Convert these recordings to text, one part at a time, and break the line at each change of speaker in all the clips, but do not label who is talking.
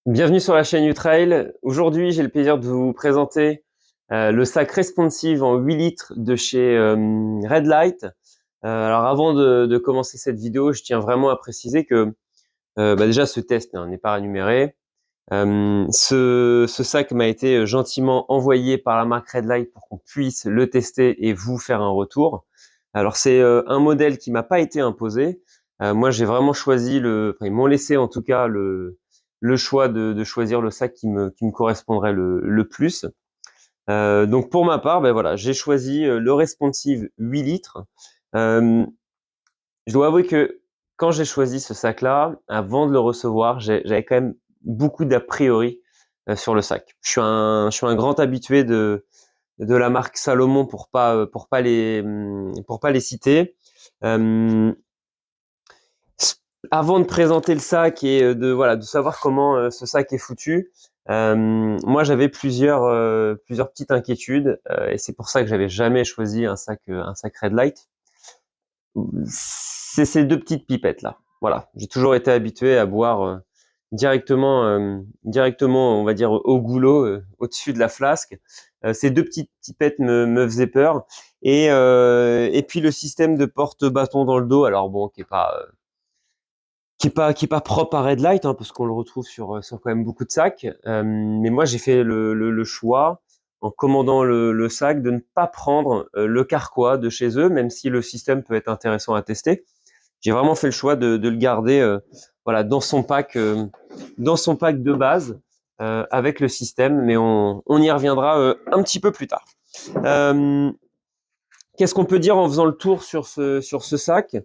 Bienvenue sur la chaîne U-Trail. Aujourd'hui, j'ai le plaisir de vous présenter le sac Responsive en 8 litres de chez Red Light. Alors avant de commencer cette vidéo, je tiens vraiment à préciser que déjà ce test n'est pas rémunéré. Ce sac m'a été gentiment envoyé par la marque Red Light pour qu'on puisse le tester et vous faire un retour. Alors c'est un modèle qui m'a pas été imposé. Moi j'ai vraiment choisi ils m'ont laissé en tout cas le choix de choisir le sac qui me correspondrait le plus. Donc pour ma part, voilà, j'ai choisi le Responsive 8 litres. Euh, je dois avouer que quand j'ai choisi ce sac-là, avant de le recevoir, j'avais quand même beaucoup d'a priori sur le sac. Je suis un grand habitué de la marque Salomon pour pas les citer. Euh, Avant de présenter le sac et de savoir comment ce sac est foutu, moi j'avais plusieurs petites inquiétudes et c'est pour ça que j'avais jamais choisi un sac Red Light. C'est ces deux petites pipettes là. Voilà, j'ai toujours été habitué à boire directement, on va dire au goulot, au-dessus de la flasque. Ces deux petites pipettes me faisaient peur et puis le système de porte-bâton dans le dos, alors bon, qui est pas propre à Red Light, hein, parce qu'on le retrouve sur quand même beaucoup de sacs. Mais moi, j'ai fait le choix, en commandant le sac, de ne pas prendre le carquois de chez eux, même si le système peut être intéressant à tester. J'ai vraiment fait le choix de le garder, voilà, dans son pack de base, avec le système. Mais on y reviendra un petit peu plus tard. Euh, Qu'est-ce qu'on peut dire en faisant le tour sur ce sac?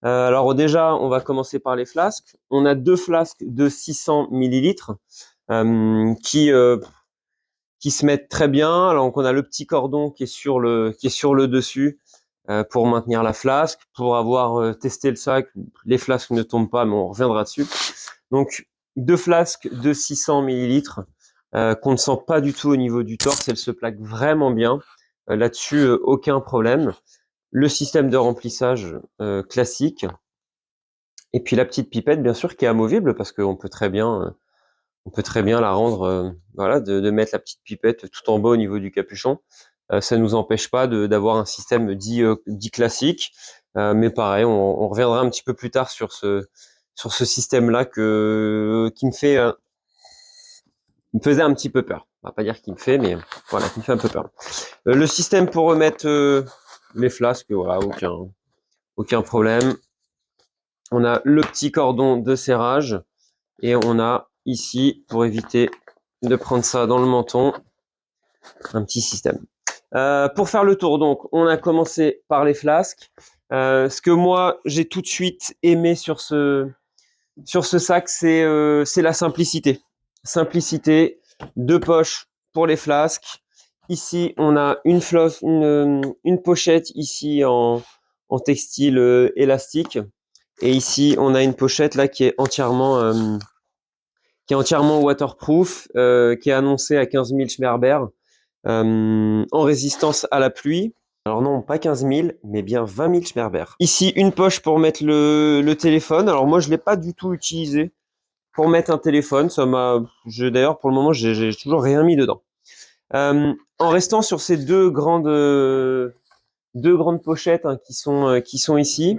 Alors déjà, on va commencer par les flasques. On a deux flasques de 600 millilitres qui se mettent très bien. Alors donc on a le petit cordon qui est sur le dessus pour maintenir la flasque, pour avoir testé le sac. Les flasques ne tombent pas, mais on reviendra dessus. Donc deux flasques de 600 millilitres qu'on ne sent pas du tout au niveau du torse. Elles se plaquent vraiment bien. Là-dessus, aucun problème. Le système de remplissage classique. Et puis la petite pipette, bien sûr, qui est amovible parce on peut très bien la rendre, voilà, de mettre la petite pipette tout en bas au niveau du capuchon. Ça nous empêche pas d'avoir un système dit classique, mais pareil, on reviendra un petit peu plus tard sur ce système-là qui me faisait un petit peu peur. On va pas dire qu'il me fait, mais voilà, qui me fait un peu peur. Le système pour remettre les flasques, voilà, aucun problème. On a le petit cordon de serrage et on a ici, pour éviter de prendre ça dans le menton, un petit système. Pour faire le tour, donc, on a commencé par les flasques. Ce que moi, j'ai tout de suite aimé sur ce sac, c'est la simplicité. Simplicité, deux poches pour les flasques. Ici, on a une pochette ici en textile élastique. Et ici, on a une pochette là qui est entièrement waterproof, qui est annoncée à 15 000 Schmerber, en résistance à la pluie. Alors non, pas 15 000, mais bien 20 000 Schmerber. Ici, une poche pour mettre le téléphone. Alors moi, je l'ai pas du tout utilisé pour mettre un téléphone. D'ailleurs, pour le moment, j'ai toujours rien mis dedans. En restant sur ces deux grandes pochettes hein, qui sont ici,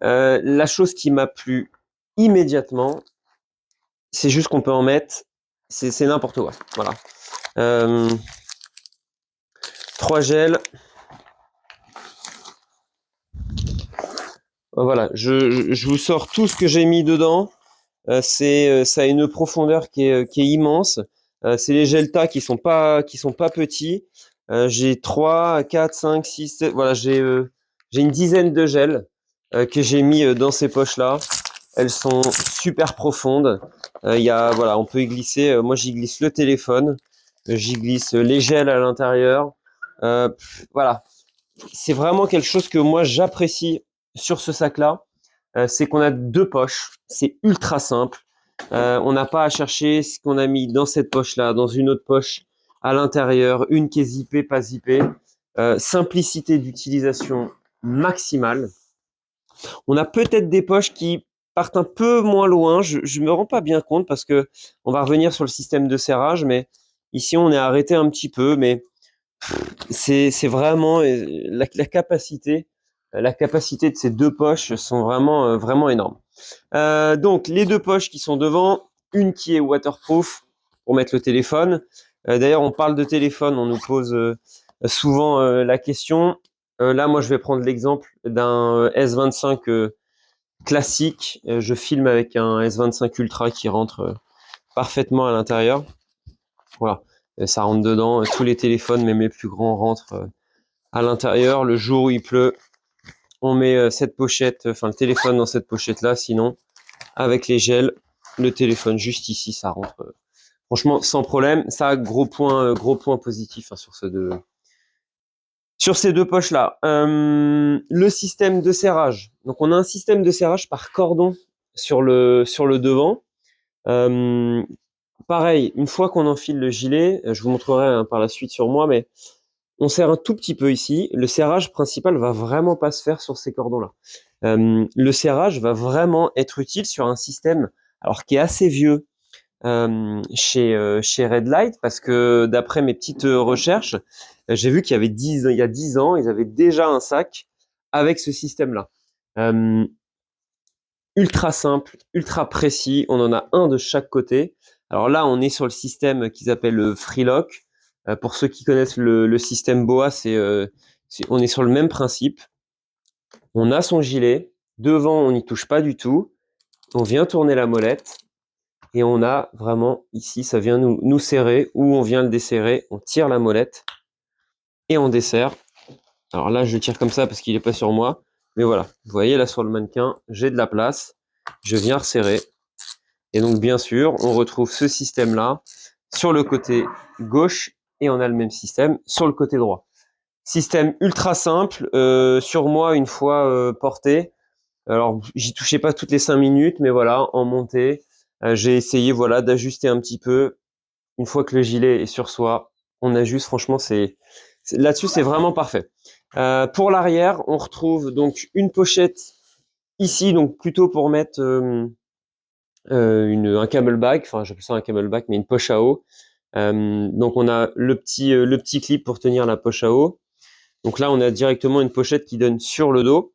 la chose qui m'a plu immédiatement, c'est juste qu'on peut en mettre, c'est n'importe quoi. Voilà. 3 gels. Voilà, je vous sors tout ce que j'ai mis dedans. Ça a une profondeur qui est immense. C'est les Gelta qui sont pas petits. J'ai 3, 4, 5, 6, 7. Voilà, j'ai une dizaine de gels que j'ai mis dans ces poches-là. Elles sont super profondes. Voilà, on peut y glisser. Moi, j'y glisse le téléphone. J'y glisse les gels à l'intérieur. Voilà, c'est vraiment quelque chose que moi j'apprécie sur ce sac-là. C'est qu'on a deux poches. C'est ultra simple. On n'a pas à chercher ce qu'on a mis dans cette poche-là, dans une autre poche à l'intérieur, une qui est zippée, pas zippée. Simplicité d'utilisation maximale. On a peut-être des poches qui partent un peu moins loin. Je me rends pas bien compte parce que on va revenir sur le système de serrage, mais ici on est arrêté un petit peu, mais c'est vraiment la capacité de ces deux poches sont vraiment vraiment énormes. Donc les deux poches qui sont devant, une qui est waterproof pour mettre le téléphone. D'ailleurs, on parle de téléphone, on nous pose souvent la question. Là, moi, je vais prendre l'exemple d'un S25 classique. Je filme avec un S25 Ultra qui rentre parfaitement à l'intérieur. Voilà, ça rentre dedans. Tous les téléphones, même les plus grands, rentrent à l'intérieur. Le jour où il pleut, on met cette pochette, enfin le téléphone dans cette pochette-là. Sinon, avec les gels, le téléphone juste ici, ça rentre. Franchement, sans problème. Ça, gros point positif hein, sur ces deux poches-là. Le système de serrage. Donc, on a un système de serrage par cordon sur le devant. Pareil, une fois qu'on enfile le gilet, je vous montrerai hein, par la suite sur moi, mais on serre un tout petit peu ici. Le serrage principal va vraiment pas se faire sur ces cordons-là. Le serrage va vraiment être utile sur un système alors qui est assez vieux chez Red Light parce que d'après mes petites recherches, j'ai vu qu'il y avait il y a 10 ans, ils avaient déjà un sac avec ce système-là. Ultra simple, ultra précis, on en a un de chaque côté. Alors là, on est sur le système qu'ils appellent le Freelock. Pour ceux qui connaissent le système BOA, on est sur le même principe. On a son gilet, devant on n'y touche pas du tout, on vient tourner la molette, et on a vraiment ici, ça vient nous serrer, ou on vient le desserrer, on tire la molette, et on desserre. Alors là, je le tire comme ça parce qu'il n'est pas sur moi, mais voilà, vous voyez là sur le mannequin, j'ai de la place, je viens resserrer, et donc bien sûr, on retrouve ce système-là sur le côté gauche, et on a le même système sur le côté droit. Système ultra simple, sur moi une fois porté. Alors j'y touchais pas toutes les 5 minutes, mais voilà, en montée, j'ai essayé voilà d'ajuster un petit peu. Une fois que le gilet est sur soi, on ajuste. Franchement, là-dessus c'est vraiment parfait. Pour l'arrière, on retrouve donc une pochette ici, donc plutôt pour mettre un camelback. Enfin, j'appelle ça un camelback, mais une poche à eau. Donc on a le petit clip pour tenir la poche à eau. Donc là, on a directement une pochette qui donne sur le dos.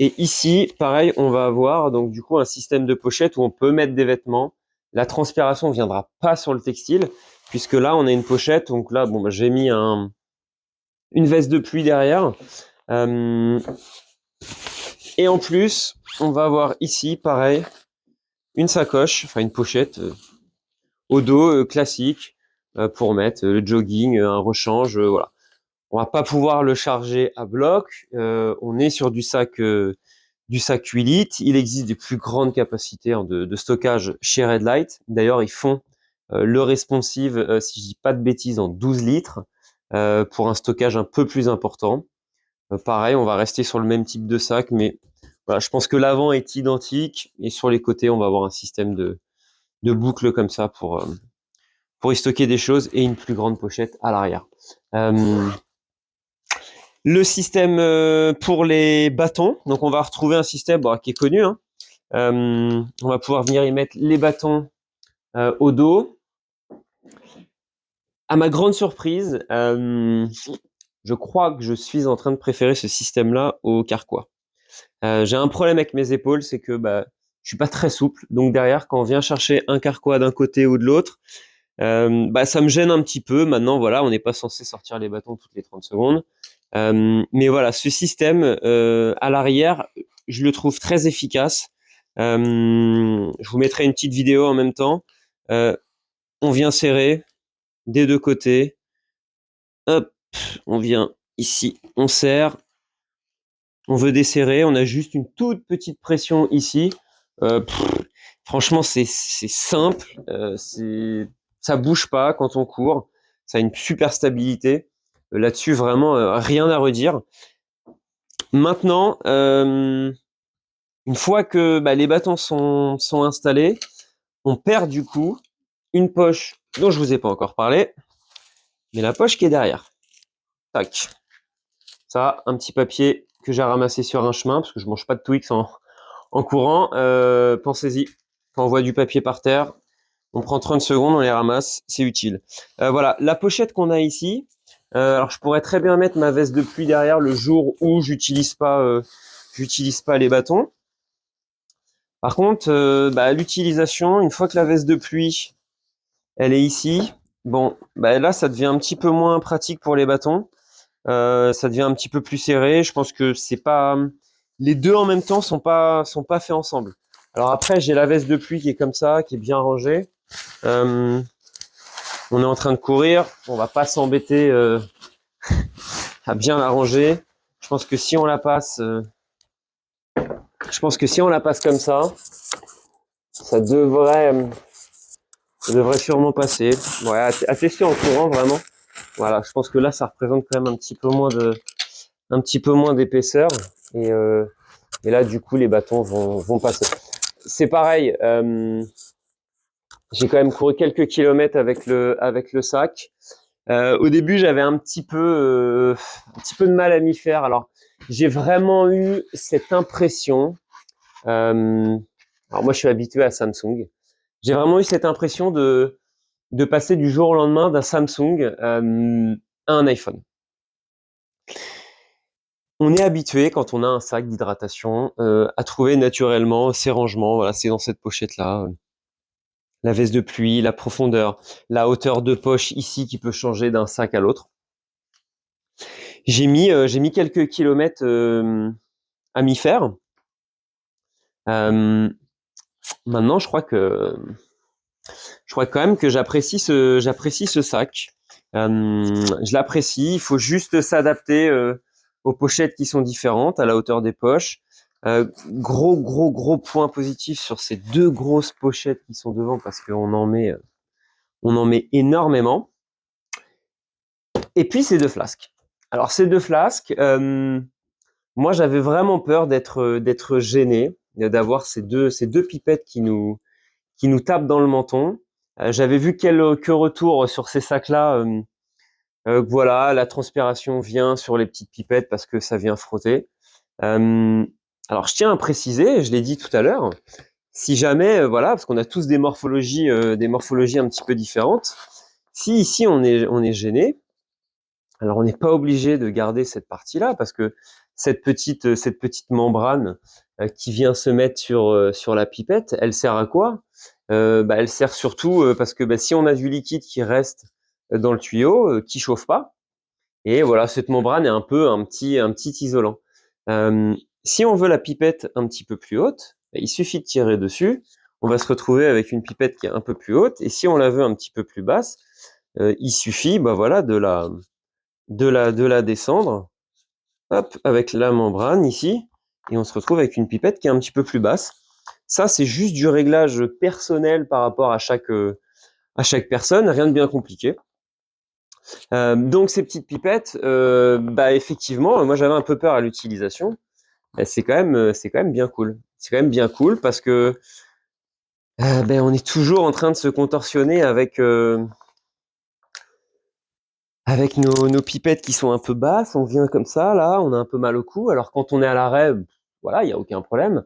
Et ici, pareil, on va avoir donc du coup un système de pochette où on peut mettre des vêtements. La transpiration ne viendra pas sur le textile, puisque là, on a une pochette. Donc là, bon, bah, j'ai mis une veste de pluie derrière. Et en plus, on va avoir ici, pareil, une sacoche, enfin une pochette au dos classique pour mettre le jogging, un rechange, voilà. On va pas pouvoir le charger à bloc. On est sur du sac 8 litres. Il existe des plus grandes capacités hein, de stockage chez Red Light. D'ailleurs, ils font le responsive, si je dis pas de bêtises, en 12 litres pour un stockage un peu plus important. Pareil, on va rester sur le même type de sac, mais voilà, je pense que l'avant est identique et sur les côtés, on va avoir un système de boucles comme ça pour y stocker des choses et une plus grande pochette à l'arrière. Le système pour les bâtons, donc on va retrouver un système qui est connu. Hein. On va pouvoir venir y mettre les bâtons au dos. À ma grande surprise, je crois que je suis en train de préférer ce système-là au carquois. J'ai un problème avec mes épaules, c'est que je suis pas très souple. Donc derrière, quand on vient chercher un carquois d'un côté ou de l'autre, ça me gêne un petit peu. Maintenant, voilà, on n'est pas censé sortir les bâtons toutes les 30 secondes. Mais voilà, ce système à l'arrière, je le trouve très efficace. Je vous mettrai une petite vidéo en même temps. On vient serrer des deux côtés. Hop, on vient ici, on serre. On veut desserrer, on a juste une toute petite pression ici. Franchement, c'est simple. Ça bouge pas quand on court. Ça a une super stabilité. Là-dessus, vraiment, rien à redire. Maintenant, une fois que les bâtons sont installés, on perd du coup une poche dont je vous ai pas encore parlé, mais la poche qui est derrière. Tac. Ça, un petit papier que j'ai ramassé sur un chemin, parce que je mange pas de Twix en courant, pensez-y. Quand on voit du papier par terre, on prend 30 secondes, on les ramasse, c'est utile. Voilà, la pochette qu'on a ici. Alors je pourrais très bien mettre ma veste de pluie derrière le jour où j'utilise pas les bâtons. Par contre, l'utilisation, une fois que la veste de pluie, elle est ici, bon, là ça devient un petit peu moins pratique pour les bâtons. Ça devient un petit peu plus serré. Je pense que c'est pas les deux en même temps sont pas faits ensemble. Alors après, j'ai la veste de pluie qui est comme ça, qui est bien rangée. On est en train de courir, on va pas s'embêter à bien la ranger. Je pense que si on la passe, comme ça devrait sûrement passer. Ouais, à tester en courant vraiment. Voilà, je pense que là, ça représente quand même un petit peu moins d'épaisseur et là, du coup, les bâtons vont passer. C'est pareil. J'ai quand même couru quelques kilomètres avec le sac. Au début, j'avais un petit peu de mal à m'y faire. Alors, j'ai vraiment eu cette impression. Alors moi, je suis habitué à Samsung. J'ai vraiment eu cette impression de passer du jour au lendemain d'un Samsung à un iPhone. On est habitué, quand on a un sac d'hydratation, à trouver naturellement ces rangements. Voilà, c'est dans cette pochette-là. La veste de pluie, la profondeur, la hauteur de poche ici qui peut changer d'un sac à l'autre. J'ai mis quelques kilomètres à m'y faire. Maintenant, je crois quand même que j'apprécie ce sac. Je l'apprécie. Il faut juste s'adapter aux pochettes qui sont différentes, à la hauteur des poches. Gros point positif sur ces deux grosses pochettes qui sont devant parce qu'on en met énormément. Et puis ces deux flasques. Alors ces deux flasques, moi j'avais vraiment peur d'être gêné, d'avoir ces deux pipettes qui nous tapent dans le menton. J'avais vu que retour sur ces sacs-là, voilà, la transpiration vient sur les petites pipettes parce que ça vient frotter. Alors je tiens à préciser, je l'ai dit tout à l'heure, si jamais, voilà, parce qu'on a tous des morphologies un petit peu différentes. Si ici on est gêné, alors on n'est pas obligé de garder cette partie-là parce que cette petite membrane qui vient se mettre sur la pipette, elle sert à quoi? Elle sert surtout parce que si on a du liquide qui reste dans le tuyau, qui chauffe pas, et voilà, cette membrane est un petit isolant. Si on veut la pipette un petit peu plus haute, il suffit de tirer dessus. On va se retrouver avec une pipette qui est un peu plus haute, et si on la veut un petit peu plus basse, il suffit, voilà, de la descendre, hop, avec la membrane ici, et on se retrouve avec une pipette qui est un petit peu plus basse. Ça, c'est juste du réglage personnel par rapport à chaque personne, rien de bien compliqué. Donc ces petites pipettes, effectivement, moi j'avais un peu peur à l'utilisation. C'est quand même bien cool. C'est quand même bien cool parce que on est toujours en train de se contorsionner avec nos pipettes qui sont un peu basses. On vient comme ça, là, on a un peu mal au cou. Alors quand on est à l'arrêt, voilà, il y a aucun problème.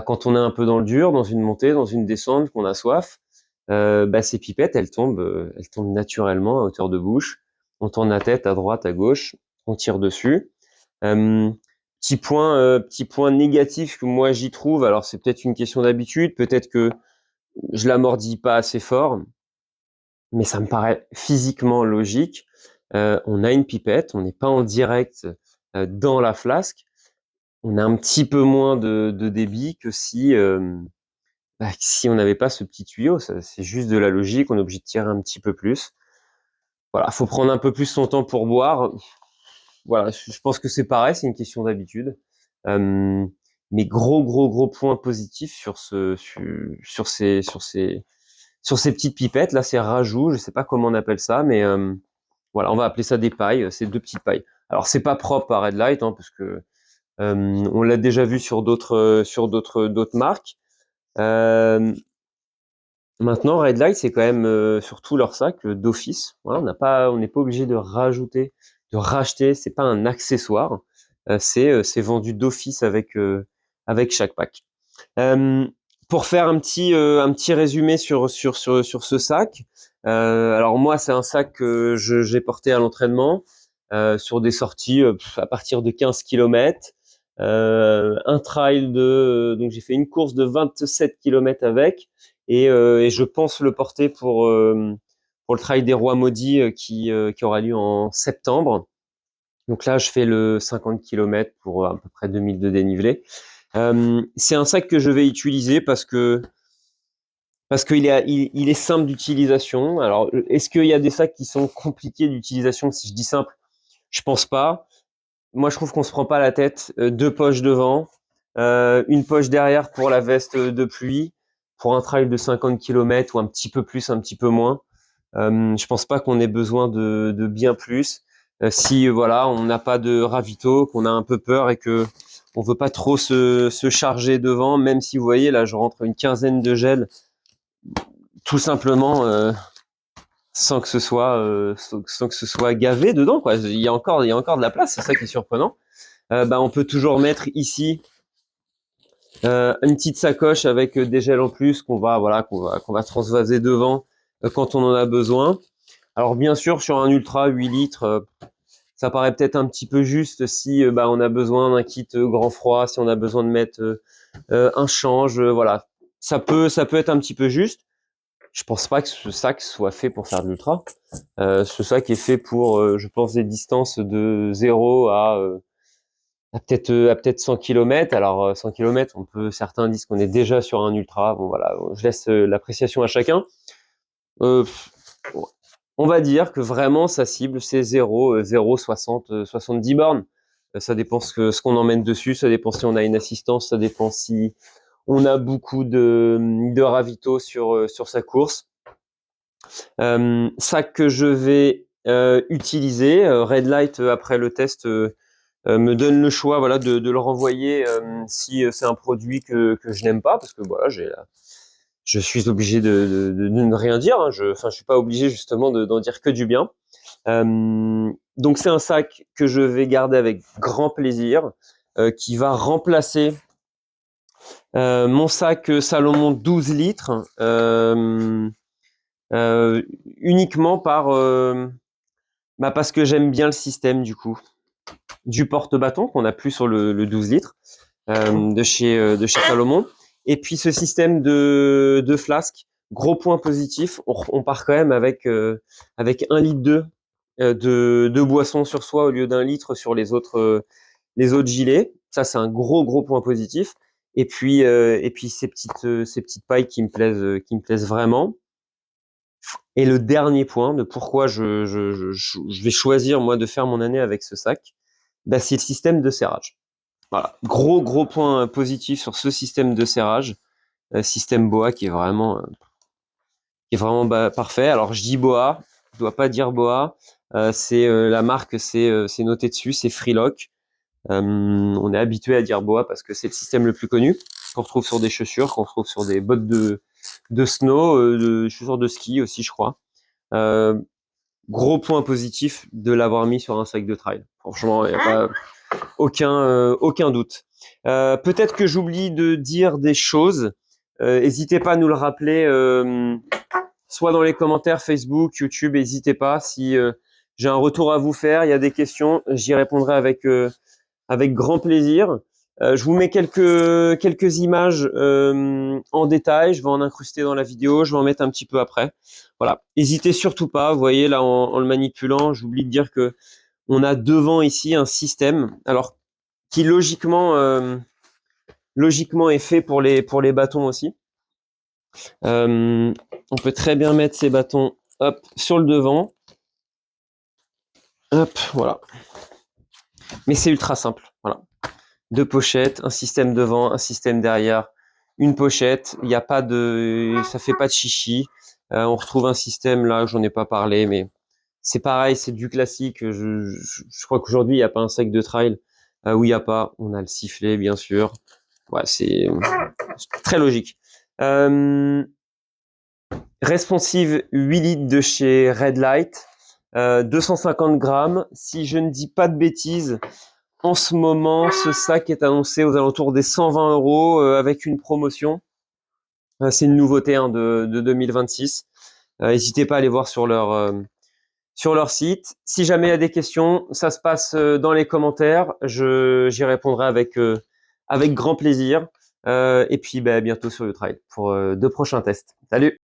Quand on est un peu dans le dur, dans une montée, dans une descente, qu'on a soif, ces pipettes, elles tombent naturellement à hauteur de bouche. On tourne la tête à droite, à gauche, on tire dessus. Petit point négatif que moi j'y trouve, alors c'est peut-être une question d'habitude, peut-être que je l'amordis pas assez fort, mais ça me paraît physiquement logique. On a une pipette, on n'est pas en direct dans la flasque, on a un petit peu moins de débit que si on n'avait pas ce petit tuyau. C'est juste de la logique, on est obligé de tirer un petit peu plus. Voilà, faut prendre un peu plus son temps pour boire. Voilà, je pense que c'est pareil, c'est une question d'habitude. Mais gros point positif sur ces petites pipettes. Là, c'est rajout, je sais pas comment on appelle ça, mais voilà, on va appeler ça des pailles. C'est deux petites pailles. Alors, c'est pas propre à Red Light, hein, parce que on l'a déjà vu sur d'autres marques. Maintenant, Red Light, c'est quand même surtout leur sac d'office. Voilà, on n'est pas obligé de racheter. C'est pas un accessoire. C'est vendu d'office avec chaque pack. Pour faire un petit résumé sur ce sac. Alors moi, c'est un sac que j'ai porté à l'entraînement sur des sorties à partir de 15 km. Un trail donc j'ai fait une course de 27 km avec et je pense le porter pour le trail des Rois Maudits qui aura lieu en septembre. Donc là, je fais le 50 km pour à peu près 2000 de dénivelé. C'est un sac que je vais utiliser parce qu'il il est simple d'utilisation. Alors, est-ce qu'il y a des sacs qui sont compliqués d'utilisation? Si je dis simple, je pense pas. Moi, je trouve qu'on se prend pas la tête. Deux poches devant, une poche derrière pour la veste de pluie, pour un trail de 50 km ou un petit peu plus, un petit peu moins. Je pense pas qu'on ait besoin de bien plus. Si voilà, on n'a pas de ravito, qu'on a un peu peur et que on veut pas trop se charger devant, même si vous voyez là, je rentre une quinzaine de gels, tout simplement sans que ce soit gavé dedans quoi. Il y a encore de la place, c'est ça qui est surprenant. On peut toujours mettre ici une petite sacoche avec des gels en plus qu'on va transvaser devant quand on en a besoin. Alors bien sûr sur un ultra 8 litres, ça paraît peut-être un petit peu juste si on a besoin d'un kit grand froid, si on a besoin de mettre un change, voilà. Ça peut être un petit peu juste. Je pense pas que ce sac soit fait pour faire de l'ultra. Ce sac est fait pour, je pense, des distances de 0 à peut-être 100 km. Alors 100 km, certains disent qu'on est déjà sur un ultra. Bon voilà, je laisse l'appréciation à chacun. On va dire que vraiment sa cible c'est 0, 60, 70 bornes. Ça dépend ce qu'on emmène dessus, ça dépend si on a une assistance, ça dépend si on a beaucoup de ravito sur sa course. Sac que je vais utiliser, Red Light après le test me donne le choix voilà de le renvoyer si c'est un produit que je n'aime pas parce que voilà je suis obligé de ne rien dire, hein. Je suis pas obligé justement d'en dire que du bien. Donc c'est un sac que je vais garder avec grand plaisir, qui va remplacer mon sac Salomon 12 litres, uniquement parce que j'aime bien le système du porte-bâton qu'on a plus sur le 12 litres de chez Salomon. Et puis ce système de flasque, gros point positif, on part quand même avec 1 litre de boisson sur soi au lieu d'1 litre sur les autres gilets. Ça c'est un gros point positif. Et puis ces petites pailles qui me plaisent vraiment. Et le dernier point de pourquoi je vais choisir moi de faire mon année avec ce sac, c'est le système de serrage. Voilà, gros point positif sur ce système de serrage, système BOA qui est vraiment parfait. Alors je dis BOA, je dois pas dire BOA, c'est la marque, c'est noté dessus, c'est Freelock. On est habitué à dire BOA parce que c'est le système le plus connu qu'on retrouve sur des chaussures, qu'on retrouve sur des bottes de snow, de chaussures de ski aussi, je crois. Gros point positif de l'avoir mis sur un sac de trail. Franchement, il n'y a pas aucun doute. Peut-être que j'oublie de dire des choses. N'hésitez pas à nous le rappeler, soit dans les commentaires Facebook, YouTube. N'hésitez pas. Si j'ai un retour à vous faire, il y a des questions, j'y répondrai avec grand plaisir. Je vous mets quelques images en détail. Je vais en incruster dans la vidéo. Je vais en mettre un petit peu après. Voilà. N'hésitez surtout pas. Vous voyez là en le manipulant, j'oublie de dire que on a devant ici un système. Alors qui logiquement est fait pour les bâtons aussi. On peut très bien mettre ces bâtons hop sur le devant. Hop, voilà. Mais c'est ultra simple. Voilà. 2 pochettes, un système devant, un système derrière, une pochette. Il n'y a pas ça fait pas de chichi. On retrouve un système là, j'en ai pas parlé, mais c'est pareil, c'est du classique. Je crois qu'aujourd'hui il n'y a pas un sac de trail où il n'y a pas. On a le sifflet bien sûr. Ouais, c'est très logique. Responsive 8 litres de chez Red Light, 250 grammes. Si je ne dis pas de bêtises, en ce moment, ce sac est annoncé aux alentours des 120 € avec une promotion. C'est une nouveauté de 2026. N'hésitez pas à aller voir sur leur site. Si jamais il y a des questions, ça se passe dans les commentaires. J'y répondrai avec grand plaisir. Et puis, bientôt sur le travail pour de prochains tests. Salut!